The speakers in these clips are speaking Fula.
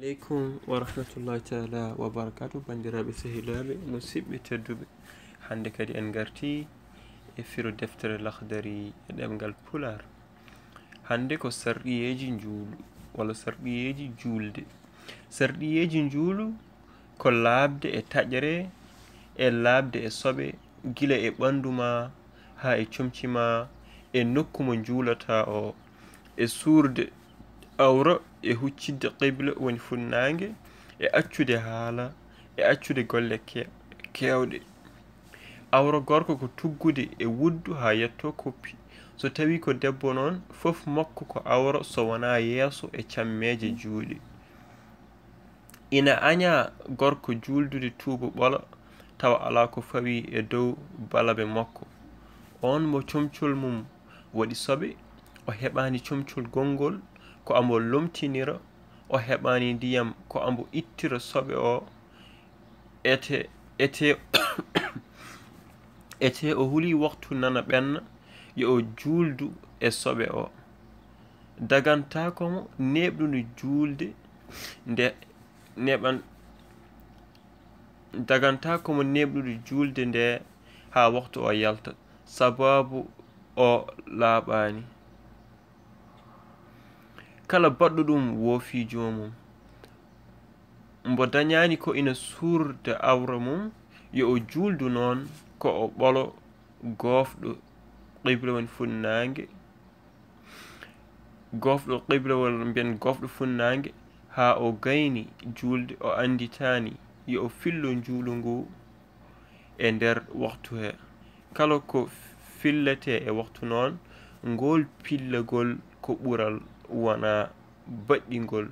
Alaikum wa rahmatullahi ta'ala wa barakatuh bandiraɓe sehilaɓe musidɓe tedduɓe. Hande kadi en garti e firo deftere Lakdari e ɗemngal Pulaar. Hande ko sarɗiyeji njuulu walla sarɗiyeji julde. Sarɗiyeji njuulu ko laabde e taƴre e laabde e soɓe gila e ɓandu ma ha e comci ma e nokku mo njuulata o e suurde awra e huccidde qibla woni funnaange e accude haala e accude golle kewɗe. Awra gorko ko tuggude e wuddu ha yetto koppi. So tawi ko debbo noon fof makko ko awra so wona yeeso e cammeje juuɗe. Ina aña gorko juldude tuuba ɓola tawa ala ko fawi e dow balabe makko. On mo comcol mum waɗi soɓe o heɓani comcol gongol ko ambo lomtinira o heɓani ndiyam ko ambo ittira soɓe o ete o huli waktu nana ɓenna yo o juldu e soɓe o dagantakomo neɓɗude julde nde ha waktu o yalta sababu o laaɓani. Kala baɗɗo ɗum woofi jomum mbo dañani ko ina surda awra mum yo o juldu noon ko o ɓolo gofɗo qibla woni funnaange gofɗo funnaange ha o gayni julde o anditani yo o fillo njuulu ngu e nder waktu he. Kala ko fillete e waktu noon ngol pillagol ko ɓural wona baɗɗingol.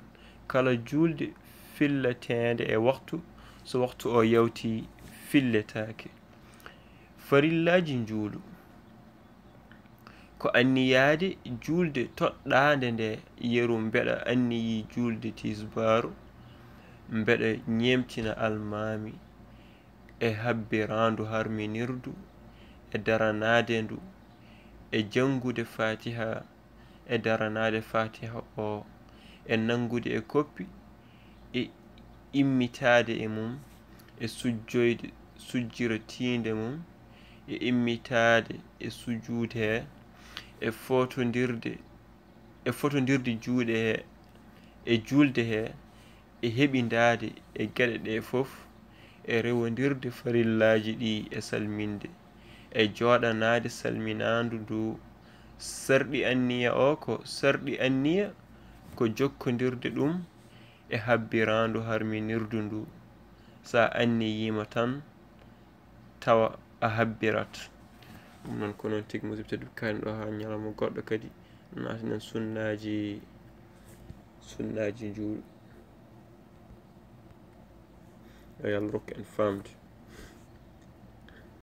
Kala julde filletende e waktu so waktu o yawti filletake. Farillaaji njuulu ko anniyade julde toɗɗande nde yeru mbeɗa anniyi julde tisbaru mbeɗa ñemtina almami e habbirandu harminirdu e daranade ndu e jangude fatiha e daranade fatiha o e nangude e koppi e immitade e mum e sujjira tinde mum e immitade e sujude he e fotondirde juuɗe he e julde he e heɓindade e geɗe ɗe fof e rewondirde farillaaji ɗi e salminde e joɗanade salminandu ndu. Sarɗi anniya o ko sarɗi anniya ko jokkodirde ɗum e habbirandu harminirdu ndu. Sa anniyima tan tawa a habbirat ɗum noon ko noon tigi musidɓe tedduɓe kani ɗo ha ñalawma goɗɗo kadi natanen sunnaji njuulu yo Allah rokku en famde.